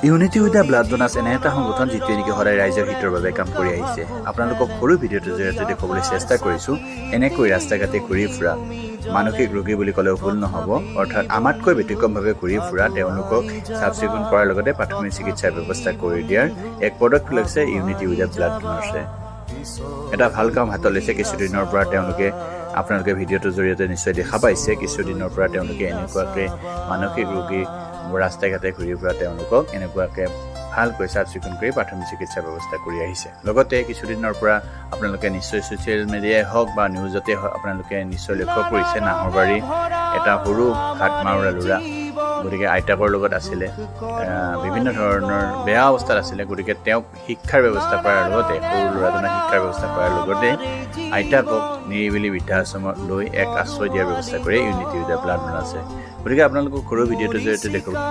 Unity with the blood ডোনাৰ্ছ এনে এটা সংগঠন যিটোৱে নেকি সদায় ৰাইজৰ হিতৰ বাবে কাম কৰি আহিছে। আপোনালোকক সৰু ভিডিঅ'টোৰ জৰিয়তে দেখুৱাবলৈ চেষ্টা কৰিছোঁ এনেকৈ ৰাস্তা ঘাটে ঘূৰি ফুৰা মানসিক ৰোগী বুলি ক'লেও ভুল নহ'ব, অৰ্থাৎ আমাতকৈ ব্যতিক্ৰমভাৱে ঘূৰি ফুৰা তেওঁলোকক চাফ চিকুণ কৰাৰ লগতে প্ৰাথমিক চিকিৎসাৰ ব্যৱস্থা কৰি দিয়াৰ এক পদক্ষেপ লৈছে ইউনিটি উইথ দ্য ব্লাড ডোনাৰ্ছে। এটা ভাল কাম হাতত লৈছে। কিছুদিনৰ পৰা তেওঁলোকে আপোনালোকে ভিডিঅ'টোৰ জৰিয়তে নিশ্চয় দেখা পাইছে, কিছুদিনৰ পৰা তেওঁলোকে এনেকুৱাকৈ মানসিক ৰোগী ৰাস্তা ঘাটে ঘূৰি ফুৰা তেওঁলোকক এনেকুৱাকৈ ভালকৈ চাফ চিকুণ কৰি প্ৰাথমিক চিকিৎসাৰ ব্যৱস্থা কৰি আহিছে। লগতে কিছুদিনৰ পৰা আপোনালোকে নিশ্চয় ছ'চিয়েল মিডিয়াই হওক বা নিউজতে হওক আপোনালোকে নিশ্চয় লক্ষ্য কৰিছে নাহৰবাৰী এটা সৰু হাত মাৰোৰা ল'ৰা, গতিকে আইতাকৰ লগত আছিলে, বিভিন্ন ধৰণৰ বেয়া অৱস্থাত আছিলে। গতিকে তেওঁক শিক্ষাৰ ব্যৱস্থা কৰাৰ লগতে সৰু ল'ৰাজনক শিক্ষাৰ ব্যৱস্থা কৰাৰ লগতে আইতাকক নিৰিবিলি বৃদ্ধাশ্ৰমত লৈ এক আশ্ৰয় দিয়াৰ ব্যৱস্থা কৰে ইউনিটি উইথ দ্য ব্লাড ডোনাৰ্ছে। গতিকে আপোনালোকক সৰু ভিডিঅ'টোৰ জৰিয়তে দেখুৱাব।